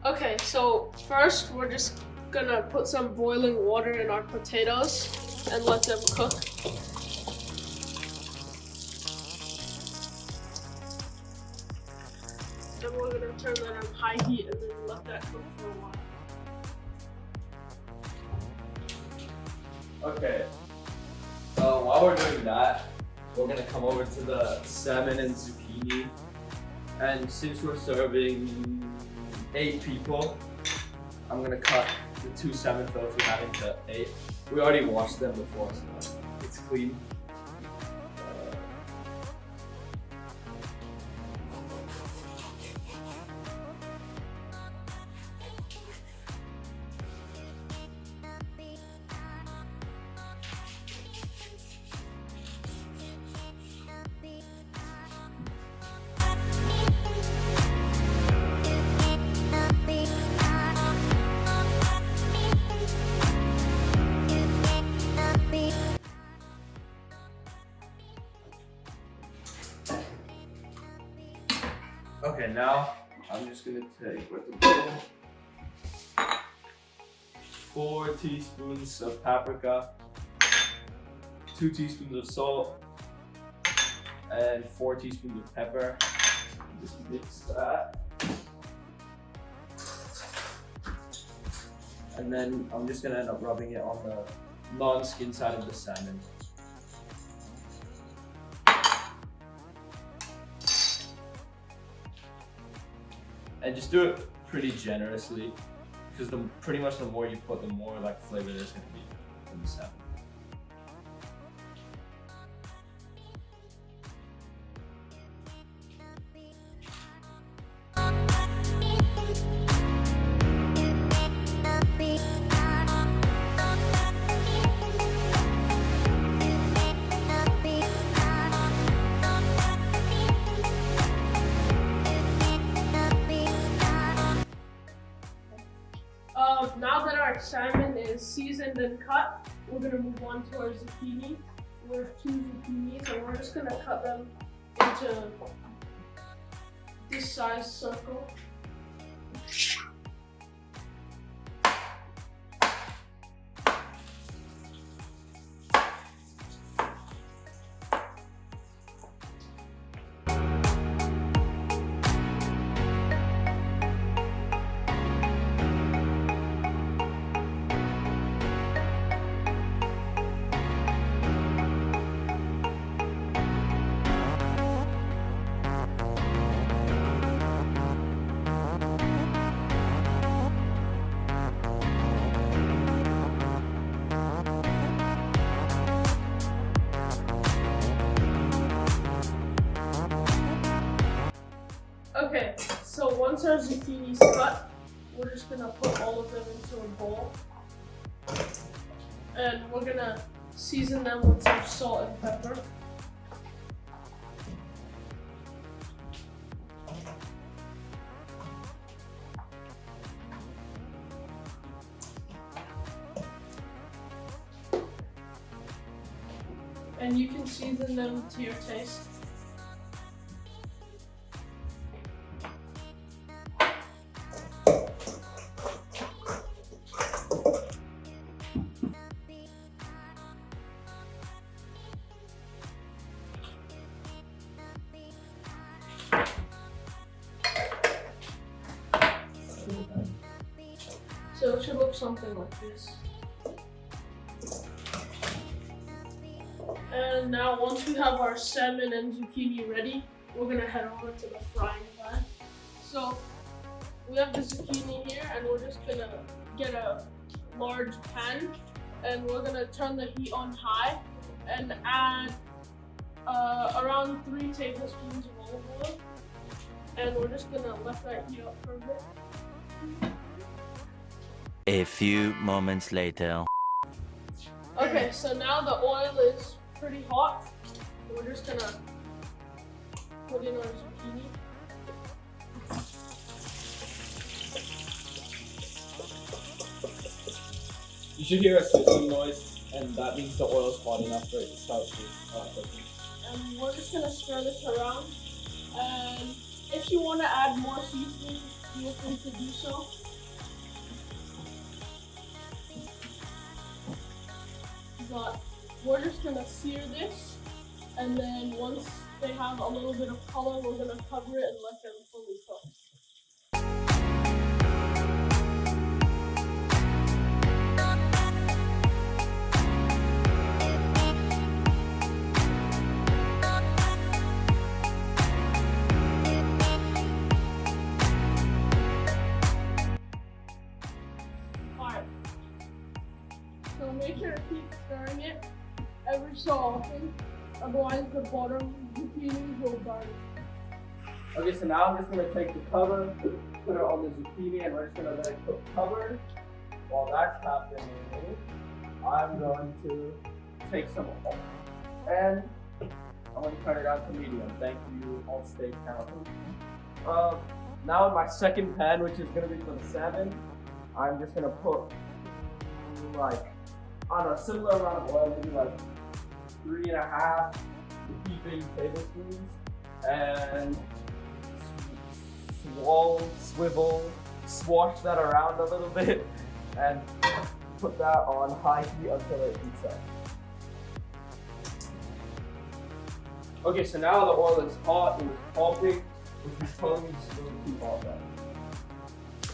Okay, so first we're just gonna put some boiling water in our potatoes and let them cook. Then we're gonna turn that on high heat and then let that cook for a while. Okay. While we're doing that, we're gonna come over to the salmon and zucchini. And since we're serving 8 people, I'm gonna cut the 2 salmon fillets we have into 8. We already washed them before, so it's clean. Okay, now I'm just gonna take with the bowl 4 teaspoons of paprika, 2 teaspoons of salt, and 4 teaspoons of pepper. Just mix that. And then I'm just gonna end up rubbing it on the non-skin side of the salmon. And just do it pretty generously, because pretty much the more you put, the more like flavor there's gonna be in the salmon. Now that our salmon is seasoned and cut, we're gonna move on to our zucchini. We have 2 zucchinis and we're just gonna cut them into this size circle. Okay, so once our zucchini's cut, we're just gonna put all of them into a bowl. And we're gonna season them with some salt and pepper. And you can season them to your taste. So it should look something like this. And now once we have our salmon and zucchini ready, we're gonna head over to the frying pan. So we have the zucchini here and we're just gonna get a large pan and we're gonna turn the heat on high and add around 3 tablespoons of olive oil. And we're just gonna let that heat up for a bit. A few moments later. Okay, so now the oil is pretty hot. We're just gonna put in our zucchini. You should hear a sizzling noise, and that means the oil is hot enough for it to start cooking. And we're just gonna stir this around. And if you want to add more seasoning, feel free to do so. But we're just gonna sear this, and then once they have a little bit of color, we're gonna cover it and let them fully cook. Alright. So make sure to keep stirring it every so often, otherwise the bottom zucchini will burn. Okay, so now I'm just gonna take the cover, put it on the zucchini, and we're just gonna let it cook covered. While that's happening, I'm going to take some oil and I'm gonna turn it down to medium. Thank you, all steak channel. Now in my second pan, which is gonna be for the salmon, I'm just gonna put like on a similar amount of oil, maybe like 3.5 heaping tablespoons, and swash that around a little bit, and put that on high heat until it heats up. Okay, so now the oil is hot, it was popping, which is probably just a little too hot now.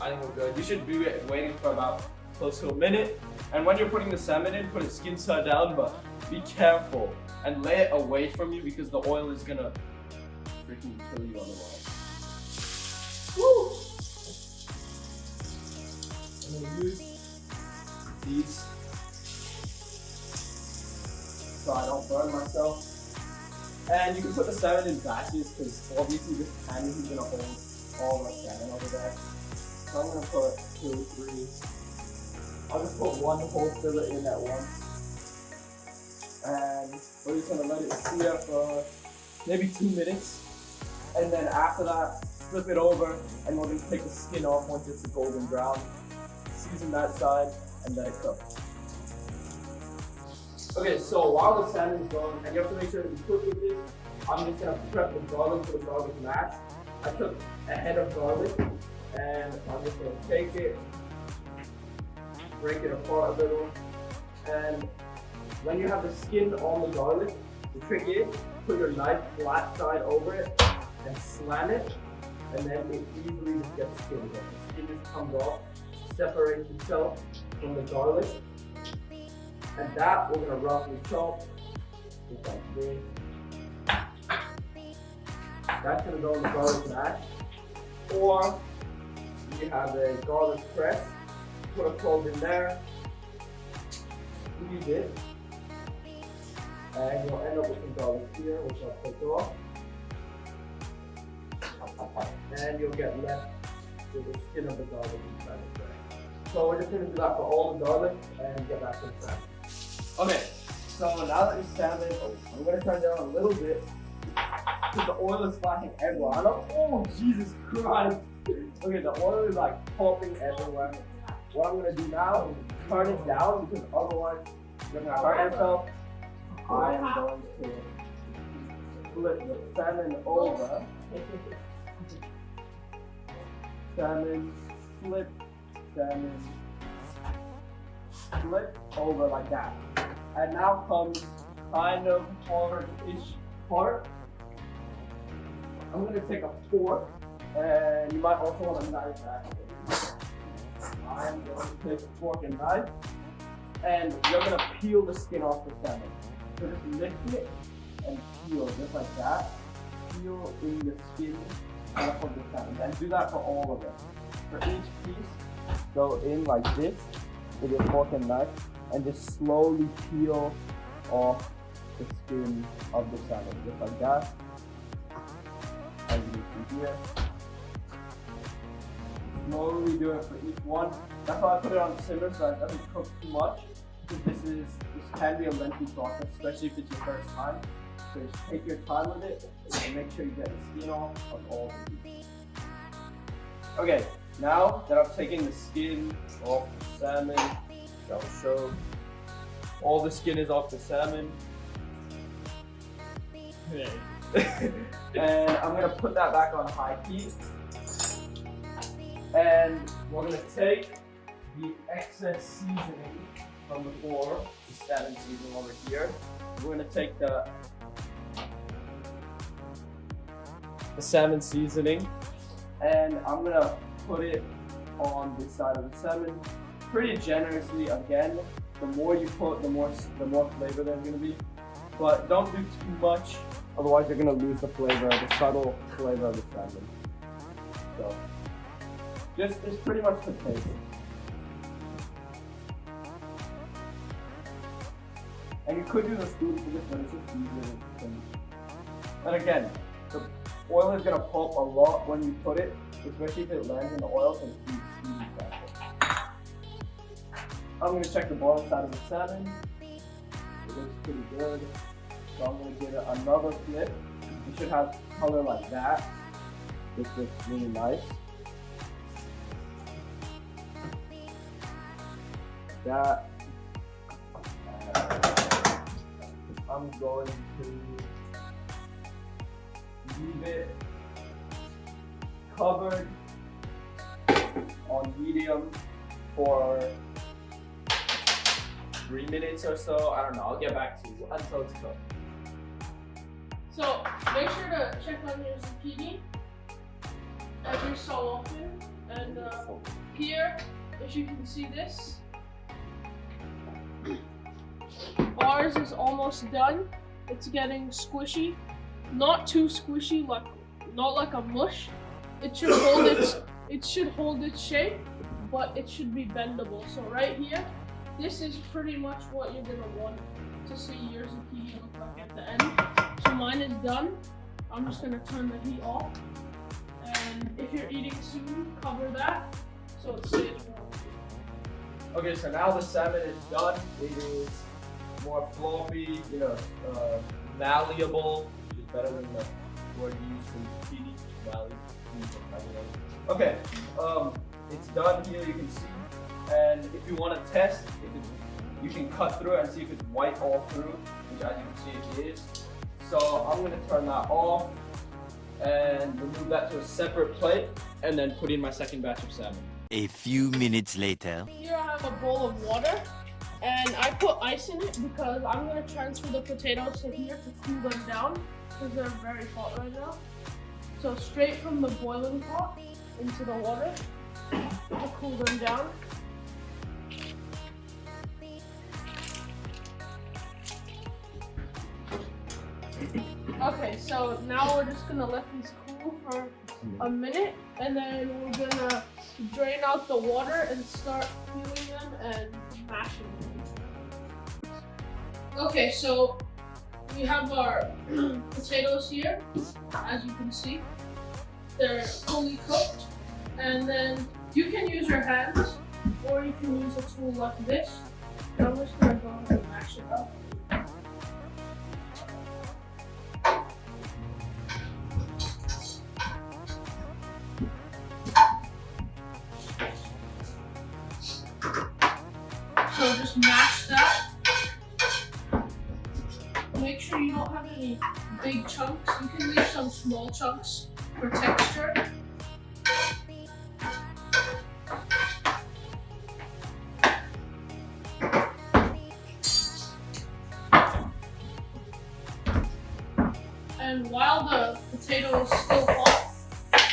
I think we're good. You should be waiting for about close to a minute. And when you're putting the salmon in, put it skin side down, but be careful and lay it away from you because the oil is gonna freaking kill you otherwise. Woo! I'm gonna use these so I don't burn myself. And you can put the salmon in batches because obviously this pan isn't gonna hold all the salmon over there. So I'm gonna put 2, 3. I'll just put one whole fillet in at once. And we're just gonna let it sear for maybe 2 minutes. And then after that, flip it over and we're gonna take the skin off once it's a golden brown. Season that side and let it cook. Okay, so while the salmon is going, and you have to make sure that you cook with this, I'm just gonna prep the garlic for the garlic mash. I took a head of garlic and I'm just gonna take it, break it apart a little, and when you have the skin on the garlic, the trick is put your knife flat side over it and slam it, and then it easily just gets skinned off. The skin just comes off, separates itself from the garlic, and that we're gonna roughly chop just like this. That's gonna go in the garlic mash, or you have a garlic press. Put a clove in there, squeeze it, and you'll end up with some garlic here, which I'll take off. And you'll get left with the skin of the garlic inside of there. So we're just going to do that for all the garlic and get back to the salmon. Okay, so now that your salmon, I'm going to turn down a little bit because the oil is splashing everywhere. Oh, Jesus Christ! Okay, the oil is like popping everywhere. What I'm going to do now is turn it down because otherwise you're going to hurt yourself. I am going to flip the salmon over. Salmon, flip, salmon, flip over like that. And now comes kind of hard-ish part. I'm going to take a fork, and you might also want a knife actually. I'm going to take a fork and knife, and you're going to peel the skin off the salmon. So just lift it and peel just like that. Peel in the skin off of the salmon, and do that for all of them. For each piece, go in like this with your fork and knife, and just slowly peel off the skin of the salmon, just like that. As you can see here. Slowly do it for each one. That's why I put it on simmer so it doesn't cook too much. Because this can be a lengthy process, especially if it's your first time. So just take your time with it and make sure you get the skin off of all the pieces. Okay, now that I've taken the skin off the salmon, I'll show all the skin is off the salmon. And I'm gonna put that back on high heat. And we're gonna take the excess seasoning from before, the salmon seasoning over here. We're gonna take the salmon seasoning, and I'm gonna put it on this side of the salmon pretty generously. Again, the more you put, the more flavor there's gonna be. But don't do too much, otherwise you're gonna lose the flavor, the subtle flavor of the salmon. So, it's pretty much the taste. And you could use a spoon for this, but it's just easier than. And again, the oil is gonna pulp a lot when you put it, especially if it lands in the oil, so it's easy faster. I'm gonna check the bottom side of the salmon. It looks pretty good. So I'm gonna give it another flip. It should have color like that. This looks really nice. That. I'm going to leave it covered on medium for 3 minutes or so. I don't know. I'll get back to you until it's cooked. So make sure to check on your zucchini every so often. And here, if you can see this, ours is almost done. It's getting squishy, not too squishy, not like a mush. It should hold its shape, but it should be bendable. So right here, this is pretty much what you're gonna want to see your zucchini look like at the end. So mine is done. I'm just gonna turn the heat off. And if you're eating soon, cover that so it stays warm. Okay, so now the salmon is done. It is more floppy, malleable, which is better than the word used for zucchini. Malleable. Okay, it's done here. You can see. And if you want to test, you can cut through it and see if it's white all through, which as you can see it is. So I'm going to turn that off and remove that to a separate plate and then put in my second batch of salmon. A few minutes later. Here I have a bowl of water and I put ice in it because I'm going to transfer the potatoes to here to cool them down because they're very hot right now. So straight from the boiling pot into the water to cool them down. Okay, so now we're just gonna let these cool for a minute, and then we're gonna drain out the water and start peeling them and mashing them. Okay, so we have our potatoes here, as you can see. They're fully cooked, and then you can use your hands, or you can use a tool like this. And I'm just gonna go ahead and mash it up. So just mash that. Make sure you don't have any big chunks. You can leave some small chunks for texture. And while the potato is still hot,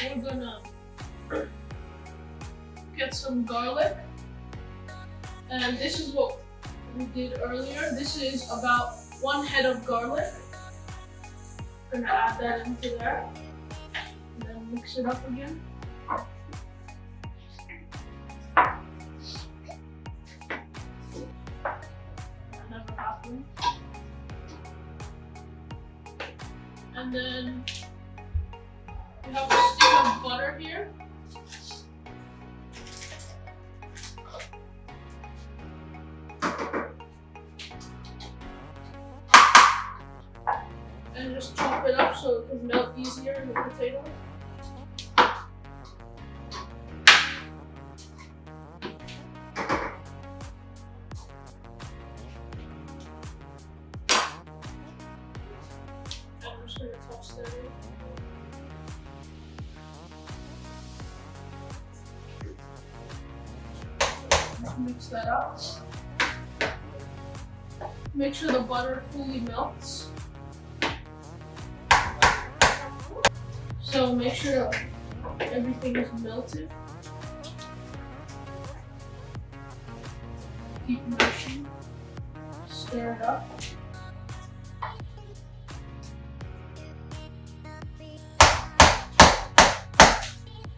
we're gonna get some garlic. And this is what we did earlier. This is about 1 head of garlic. I'm gonna add that into there. And then mix it up again. That never happened. And then we have a stick of butter here. And just chop it up so it can melt easier in the potato. And I'm just going to toss that in. Mix that up. Make sure the butter fully melts. So make sure everything is melted. Keep mashing. Stir it up.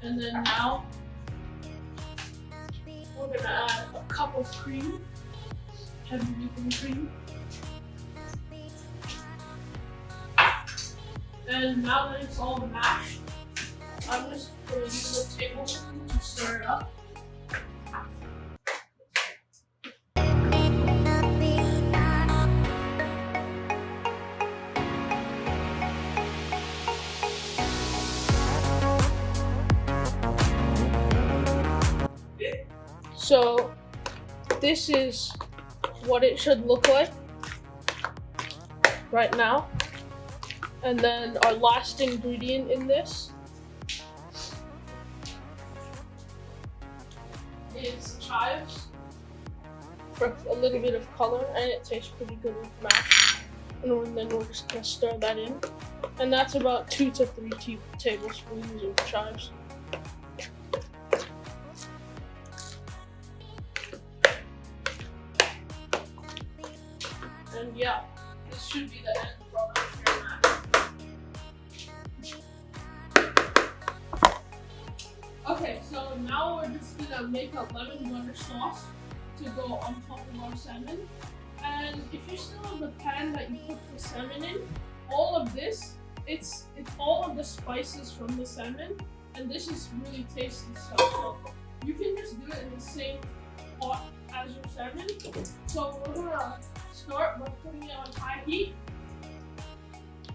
And then now we're gonna add a cup of cream, heavy whipping cream. And now that it's all mashed, I'm just gonna use a tablespoon to stir it up. So this is what it should look like right now. And then our last ingredient in this is chives for a little bit of color, and it tastes pretty good with mash. And then we're just gonna stir that in. And that's about 2 to 3 tablespoons of chives. And yeah, this should be the end product of your mash. Okay, so now we're just gonna make a lemon butter sauce to go on top of our salmon. And if you still have the pan that you put the salmon in, all of this, it's all of the spices from the salmon, and this is really tasty stuff. So you can just do it in the same pot as your salmon. So we're gonna start by putting it on high heat,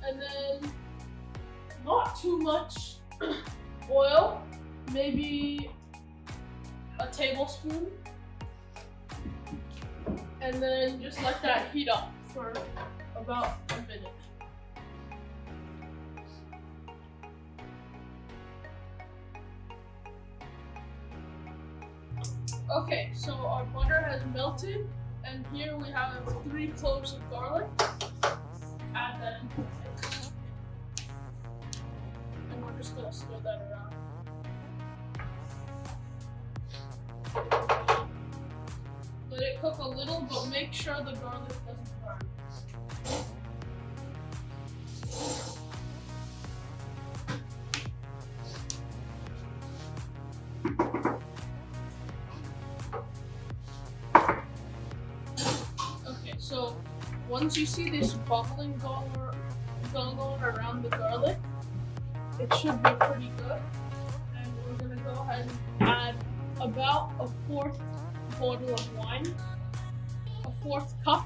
and then not too much oil, maybe a tablespoon, and then just let that heat up for about a minute. Okay, so our butter has melted, and here we have 3 cloves of garlic. Add that into the mix. And we're just gonna stir that around. Let it cook a little, but make sure the garlic doesn't burn. Okay, so once you see this bubbling going around the garlic, it should be pretty good. And we're gonna go ahead and add about a 1/4 bottle of wine, a 1/4 cup,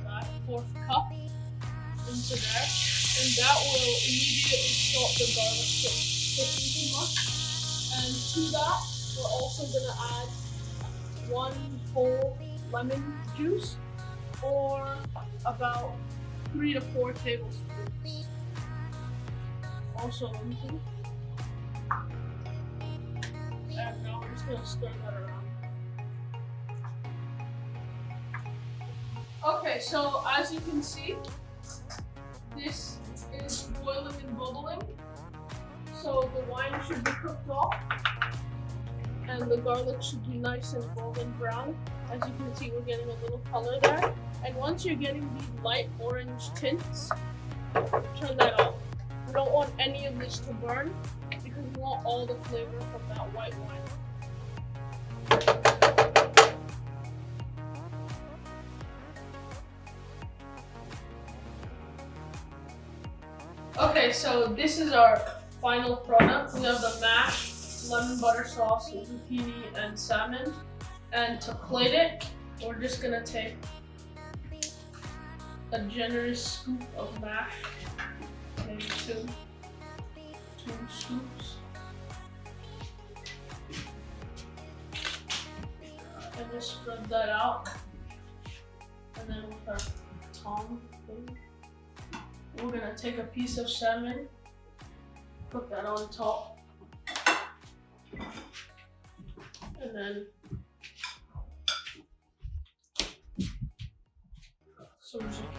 about a 1/4 cup into there, and that will immediately stop the garlic from cooking too much. And to that, we're also gonna add 1 whole lemon juice, or about 3 to 4 tablespoons. Also lemon. And now we're just gonna stir that around. Okay, so as you can see, this is boiling and bubbling. So the wine should be cooked off, and the garlic should be nice and golden brown. As you can see, we're getting a little color there. And once you're getting these light orange tints, turn that off. We don't want any of this to burn, because we want all the flavor from that white wine. Okay, so this is our final product. We have the mashed lemon butter sauce, zucchini, and salmon. And to plate it, we're just gonna take a generous scoop of mash, maybe two scoops. And just spread that out. And then with our tongue thing, we're gonna take a piece of salmon, put that on top, and then some zucchini.